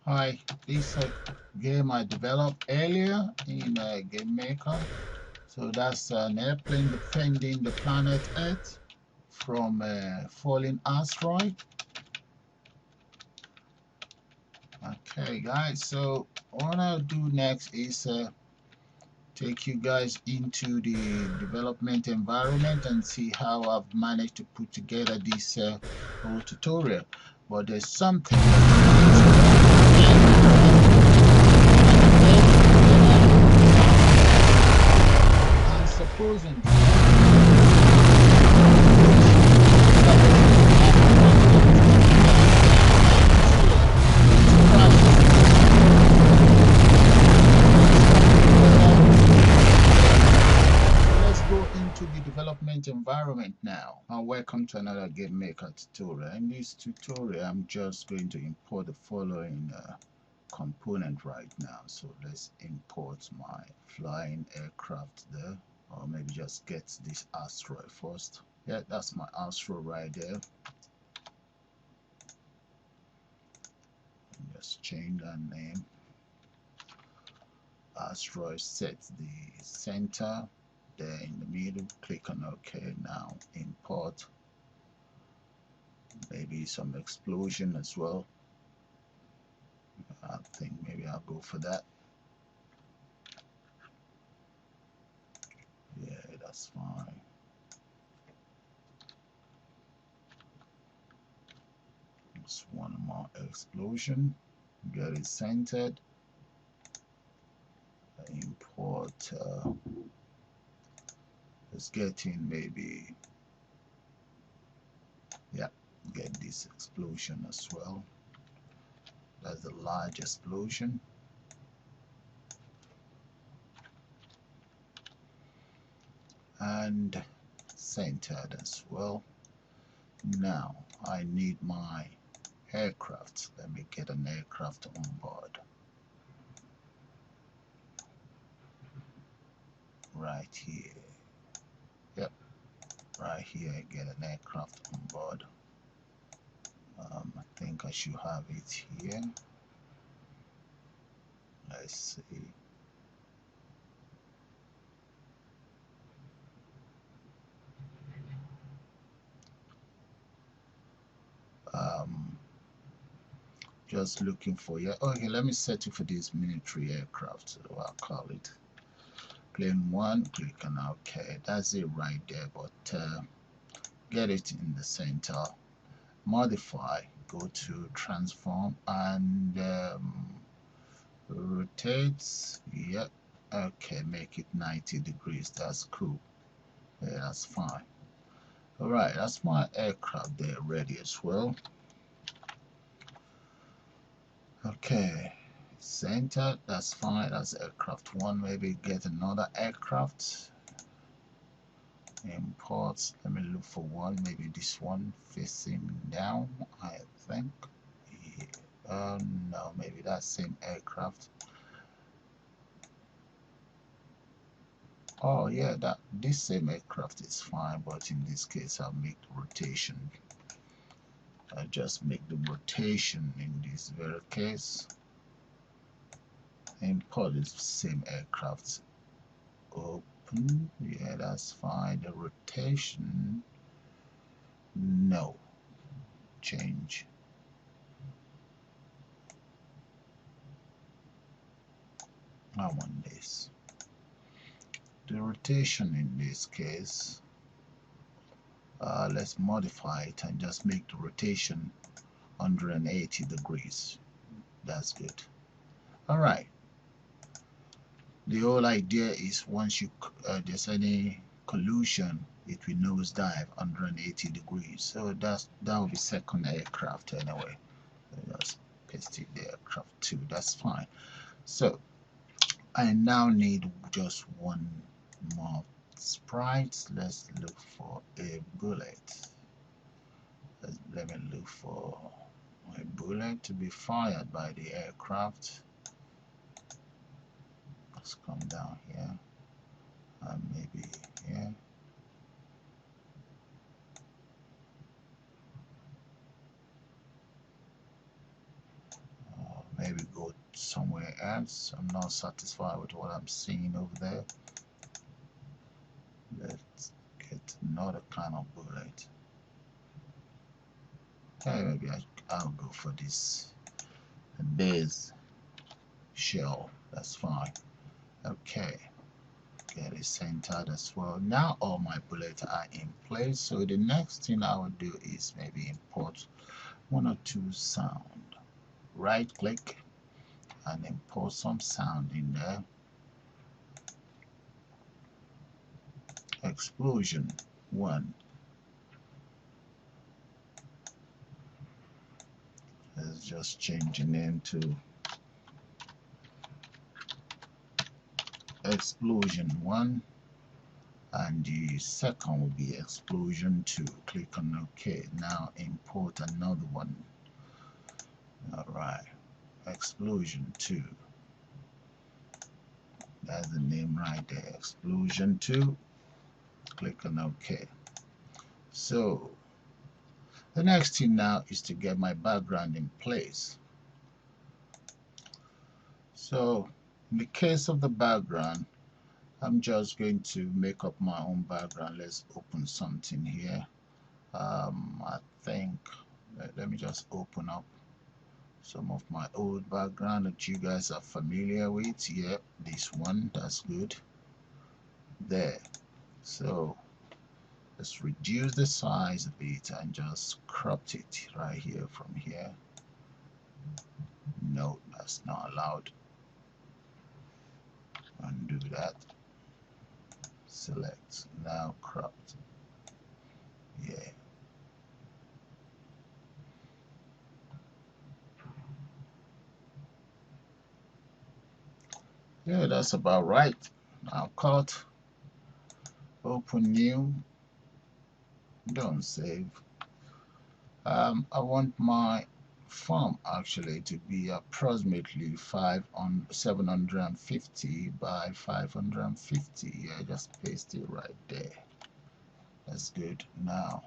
Hi, this game I developed earlier in Game Maker. So that's an airplane defending the planet Earth from a falling asteroid. Okay, guys. So what I'll do next is take you guys into the development environment and see how I've managed to put together this whole tutorial. But there's something I'm supposing let's go into the development environment now. Welcome to another Game Maker tutorial. In this tutorial, I'm just going to import the following component right now. So let's import my flying aircraft there, or maybe just get this asteroid first. Yeah, that's my asteroid right there. Just change that name. Asteroid, set the center there in the middle, click on OK. Now import maybe some explosion as well. I think maybe I'll go for that. Yeah, that's fine. Just one more explosion. Get it centered. Import. Let's get in maybe. Yeah, get this explosion as well. That's the large explosion. And centered as well. Now I need my aircraft. Let me get an aircraft on board. Right here. Yep, right here. Get an aircraft on board. I think I should have it here. Let's see. Just looking for, yeah, okay, let me settle for this military aircraft. So I'll call it plane 1. Click on OK. That's it right there. But get it in the center. Modify. Go to transform and rotate. Yep. Okay, make it 90 degrees. That's cool. Yeah, that's fine. All right, that's my aircraft there ready as well. Okay, center, that's fine. That's aircraft 1. Maybe get another aircraft. Imports. Let me look for one. Maybe this one facing down, I think. Yeah. No, maybe that same aircraft. Oh yeah, that this same aircraft is fine, but in this case I'll make the rotation. I just make the rotation in this very case. Import the same aircraft. Open. Yeah, that's fine. The rotation. No. Change. I want this. The rotation in this case, let's modify it and just make the rotation 180 degrees. That's good. All right. The whole idea is once you there's any collision, it will nosedive 180 degrees. So that will be second aircraft anyway. So just paste it there, aircraft 2. That's fine. So I now need just one more sprite. Let's look for a bullet. Let me look for a bullet to be fired by the aircraft. Let's come down here and maybe here. maybe go somewhere else. I'm not satisfied with what I'm seeing over there. Let's get another kind of bullet. Okay, maybe I'll go for this shell. That's fine. Okay, get it centered as well. Now all my bullets are in place. So the next thing I will do is maybe import one or two sound. Right click and import some sound in there. Explosion 1. Let's just change the name to Explosion 1, and the second will be Explosion 2. Click on OK. Now import another one. Alright, Explosion 2. That's the name right there, Explosion 2. Click on OK. So the next thing now is to get my background in place. So in the case of the background, I'm just going to make up my own background. Let's open something here. I think, let me just open up some of my old background that you guys are familiar with. Yep, this one, that's good. There. So let's reduce the size a bit and just crop it right here from here. No, that's not allowed. Undo that. Select. Now cropped. Yeah. Yeah, that's about right. Now cut. Open new. Don't save. I want my font actually to be approximately 750 by 550. Yeah, just paste it right there. That's good. Now,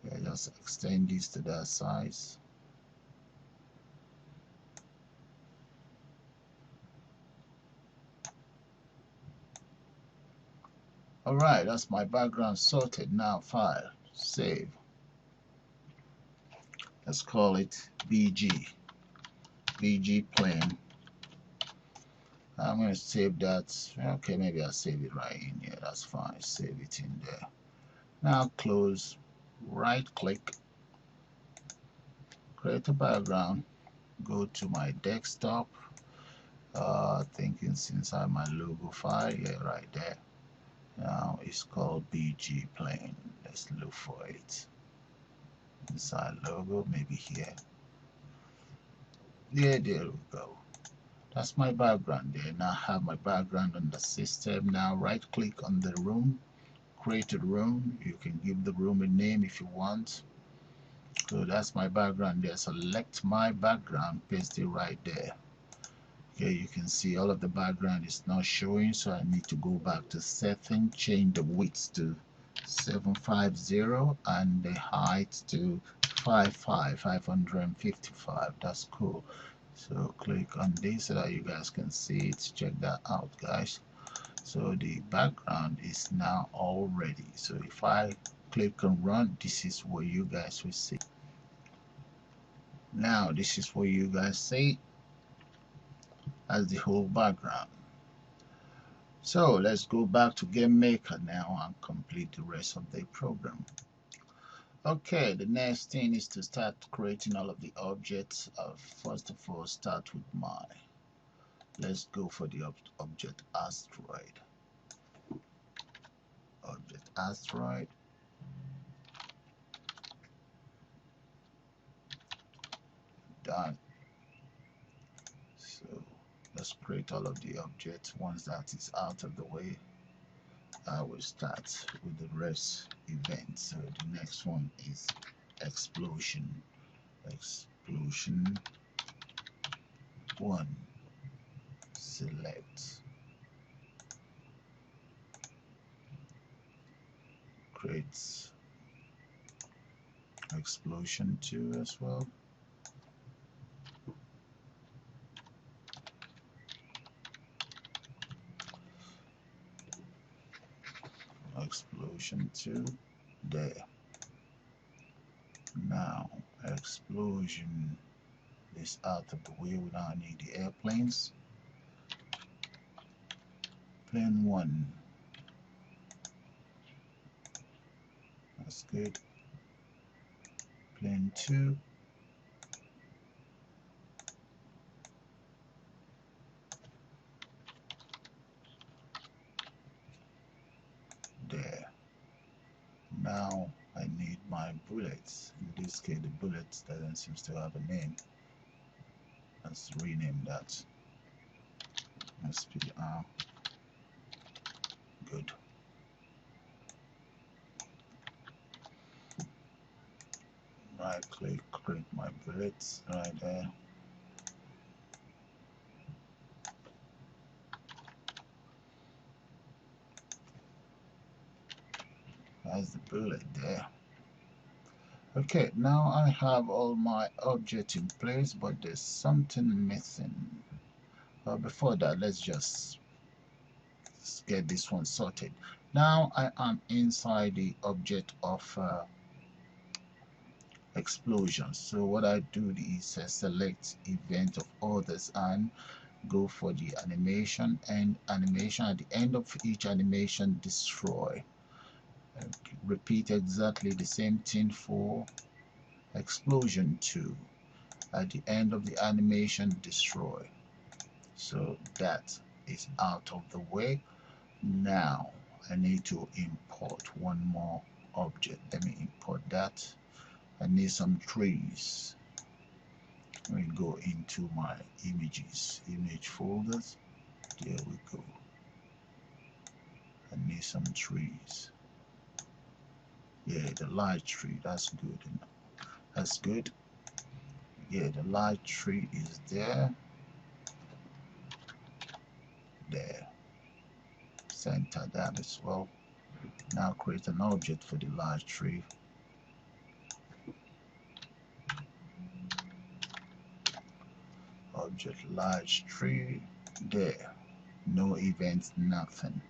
yeah, just extend this to that size. Alright, that's my background sorted. Now file, save. Let's call it BG plane. I'm going to save that. Okay, maybe I'll save it right in here. That's fine. Save it in there. Now close, right click, create a background, go to my desktop. I think it's inside my logo file. Yeah, right there. Now it's called BG plane. Let's look for it. Inside logo, maybe here. Yeah, there we go. That's my background there. Now I have my background on the system. Now right click on the room, create a room. You can give the room a name if you want. So that's my background there. Select my background, paste it right there. Okay, you can see all of the background is not showing, so I need to go back to setting, change the width to 750 and the height to 555. That's cool. So click on this so that you guys can see it. Check that out, guys. So the background is now all ready. So if I click on run, this is what you guys will see. Now this is what you guys see as the whole background. So let's go back to Game Maker now and complete the rest of the program. Okay, the next thing is to start creating all of the objects. First of all, start with let's go for the object asteroid. Object asteroid. Done. So let's create all of the objects. Once that is out of the way, I will start with the rest event. So the next one is explosion. Explosion 1. Select. Create explosion 2 as well. explosion 2 there. Now explosion is out of the way. We now need the airplanes. Plane 1, that's good. Plane 2, there. Now I need my bullets. In this case, the bullets doesn't seem to have a name. Let's rename that. SPR. Good. Right click, create my bullets right there. That's the bullet there. Okay, now I have all my objects in place, but there's something missing. But before that, let's just get this one sorted. Now I am inside the object of explosion. So what I do is select event of others and go for the animation, and animation at the end of each animation destroy. Repeat exactly the same thing for explosion 2. At the end of the animation destroy. So that is out of the way. Now I need to import one more object. Let me import that. I need some trees. Let me go into my images, image folders. There we go. I need some trees. Yeah, the large tree, that's good. That's good. Yeah, the large tree is there. There. Center that as well. Now create an object for the large tree. Object large tree. There. No events, nothing.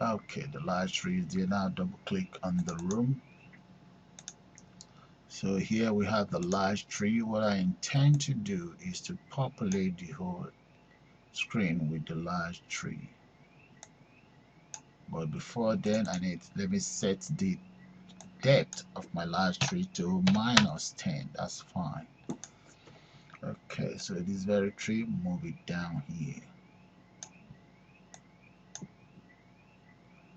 Okay, the large tree is there. Now double click on the room. So here we have the large tree. What I intend to do is to populate the whole screen with the large tree. But before then, let me set the depth of my large tree to -10. That's fine. Okay, so this very tree, move it down here.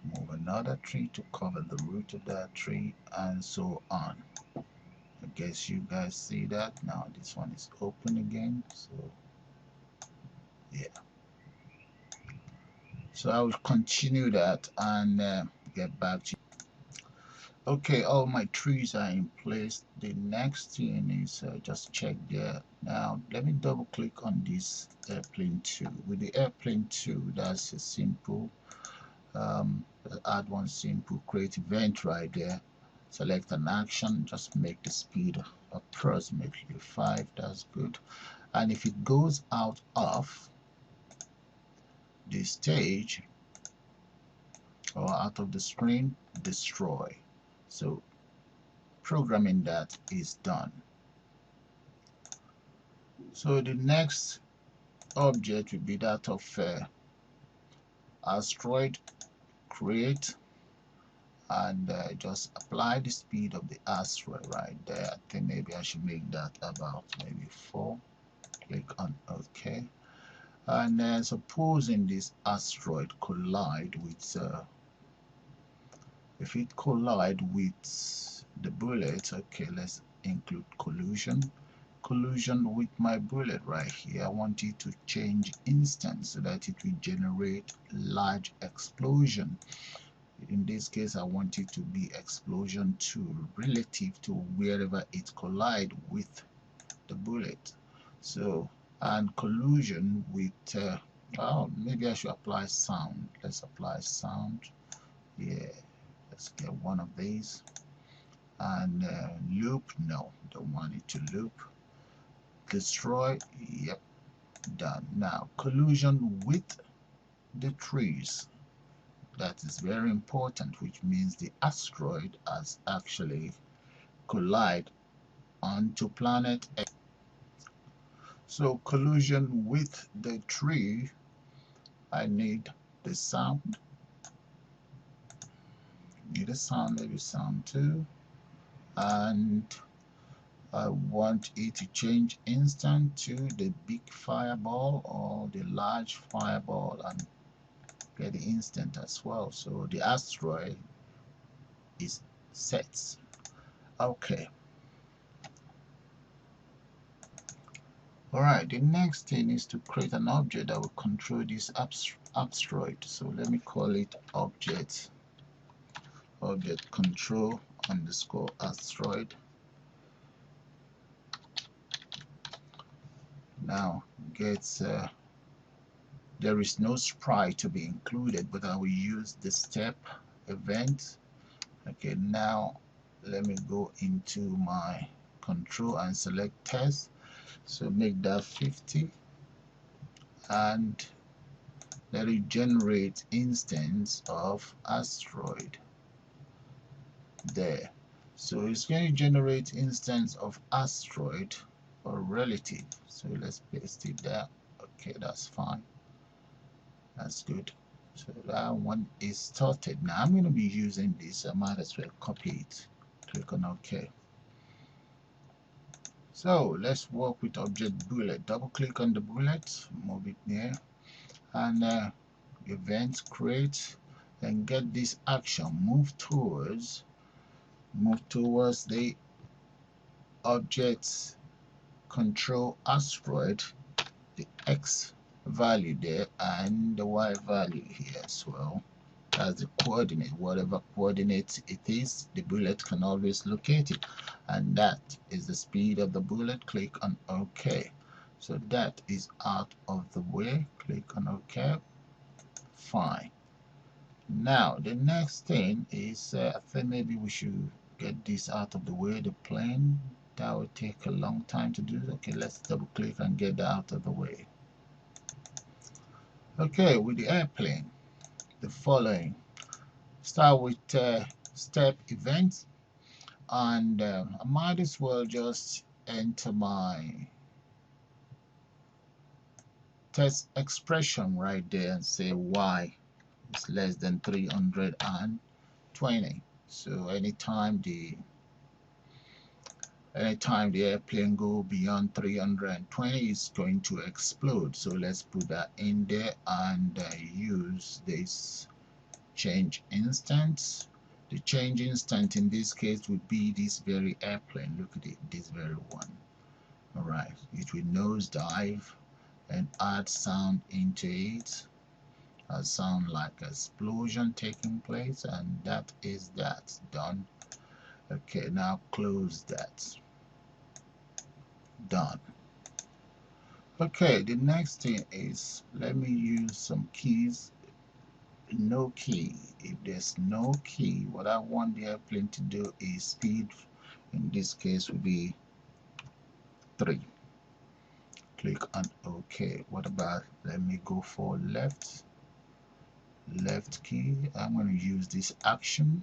Move another tree to cover the root of that tree, and so on. I guess you guys see that. Now this one is open again, so yeah. So I will continue that and get back to you. Okay, all my trees are in place. The next thing is just check there. Now let me double click on this airplane 2. With the airplane 2, that's a simple add one simple create event right there. Select an action, just make the speed approximately 5. That's good. And if it goes out of the stage or out of the screen, destroy. So programming that is done. So the next object will be that of asteroid. Create and just apply the speed of the asteroid right there. I think maybe I should make that about maybe 4. Click on OK. And then supposing this asteroid collide with if it collide with the bullet, okay, let's include collision with my bullet right here. I want it to change instance so that it will generate large explosion. In this case, I want it to be explosion 2 relative to wherever it collide with the bullet. So, and collision with oh, maybe I should apply sound. Let's apply sound. Yeah, let's get one of these. And loop, no, don't want it to loop. Destroy, yep, done. Now collision with the trees. That is very important, which means the asteroid has actually collided onto planet X. So collision with the tree, I need the sound. Need a sound, maybe sound 2, and I want it to change instant to the big fireball or the large fireball and get the instant as well. So the asteroid is set. Okay. Alright, the next thing is to create an object that will control this asteroid. So let me call it object control underscore asteroid. Now there is no sprite to be included, but I will use the step event. Okay, now let me go into my control and select test. So make that 50 and let it generate instance of asteroid there. So it's going to generate instance of asteroid or relative. So let's paste it there. Okay, that's fine. That's good. So that one is started. Now I'm going to be using this. I might as well copy it. Click on OK. So let's work with object bullet. Double click on the bullet, move it near, and event create, and get this action. Move towards the object control asteroid, the X value there and the Y value here as well. That's the coordinate. Whatever coordinate it is, the bullet can always locate it, and that is the speed of the bullet. Click on OK. So that is out of the way. Click on OK. Fine. Now the next thing is I think maybe we should get this out of the way, the plane. That will take a long time to do. Okay, let's double click and get that out of the way. Okay, with the airplane, the following. Start with step events, and I might as well just enter my test expression right there and say y is less than 320. So anytime the airplane go beyond 320, it's going to explode. So let's put that in there and use this change instance. The change instant in this case would be this very airplane. Look at it, this very one. Alright, it will nosedive and add sound into it. A sound like explosion taking place, and that is that done. Okay, now close that. Done. Okay, the next thing is, let me use some keys. No key. If there's no key, what I want the airplane to do is speed, in this case will be 3. Click on OK. What about, let me go for left key. I'm going to use this action.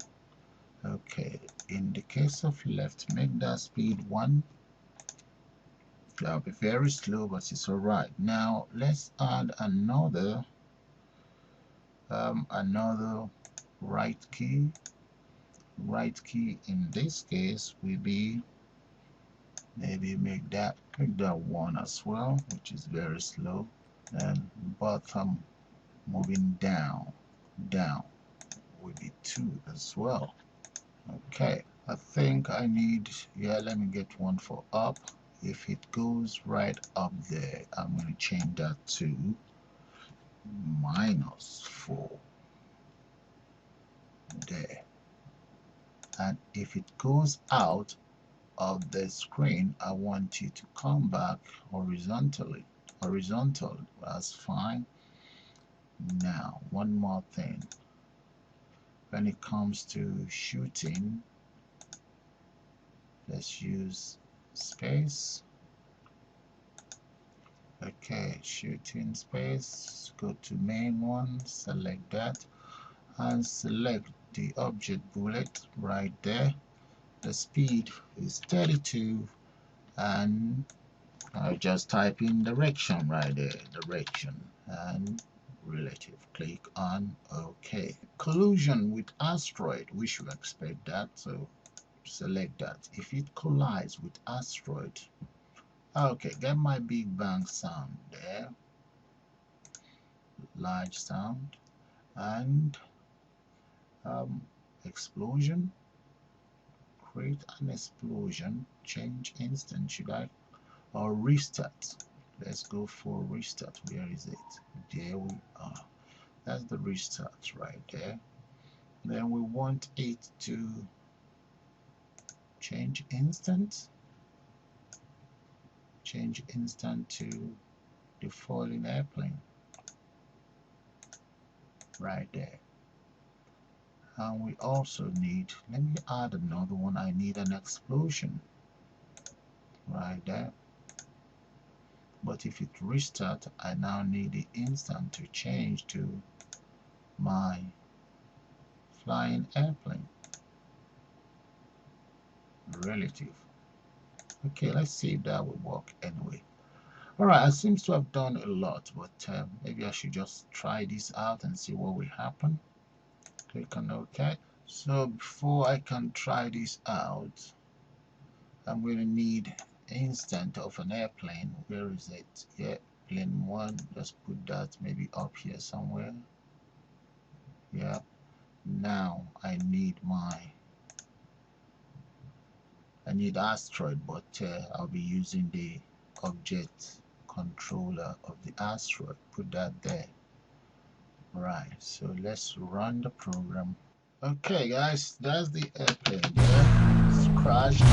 Okay, in the case of left, make that speed 1. That'll be very slow, but it's alright. Now let's add another right key. Right key in this case will be, maybe make that 1 as well, which is very slow. And bottom moving down will be 2 as well. Okay, I think I need, yeah, let me get one for up. If it goes right up there, I'm going to change that to -4 there. And if it goes out of the screen, I want you to come back horizontal. That's fine. Now one more thing, when it comes to shooting, let's use space. Okay, shooting space, go to main one, select that, and select the object bullet right there. The speed is 32, and I just type in direction right there, direction, and relative. Click on OK. Collision with asteroid, we should expect that, so select that. If it collides with asteroid, okay, get my Big Bang sound there, large sound, and explosion. Create an explosion, change instant, should I, or restart? Let's go for restart. Where is it? There we are. That's the restart right there. Then we want it to change instant to the falling airplane right there. And we also need, let me add another one. I need an explosion right there. But if it restart, I now need the instant to change to my flying airplane relative. Okay, let's see if that will work anyway. Alright, I seem to have done a lot, but maybe I should just try this out and see what will happen. Click on OK. So before I can try this out, I'm going to need instant of an airplane. Where is it? Yeah, plane 1. Just put that maybe up here somewhere. Yeah. Now I need asteroid, but I'll be using the object controller of the asteroid. Put that there. Right, so let's run the program. Okay guys, that's the airplane there. It's crashed.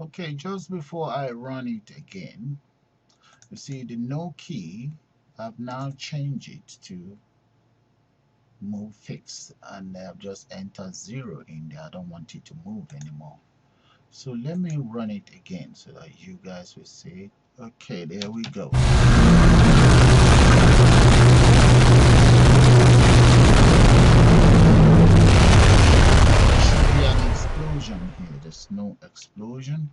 Okay, just before I run it again, you see the no key, I've now changed it to move fixed, and I've just entered 0 in there. I don't want it to move anymore. So let me run it again so that you guys will see it. Okay, there we go. There should be an explosion here. There's no explosion.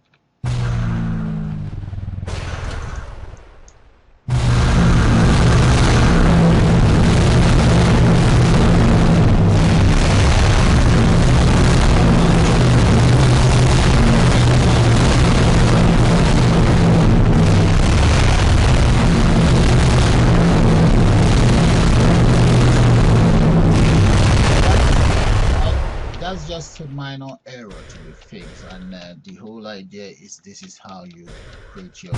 That's just a minor error to be fixed, and the whole idea is this is how you create your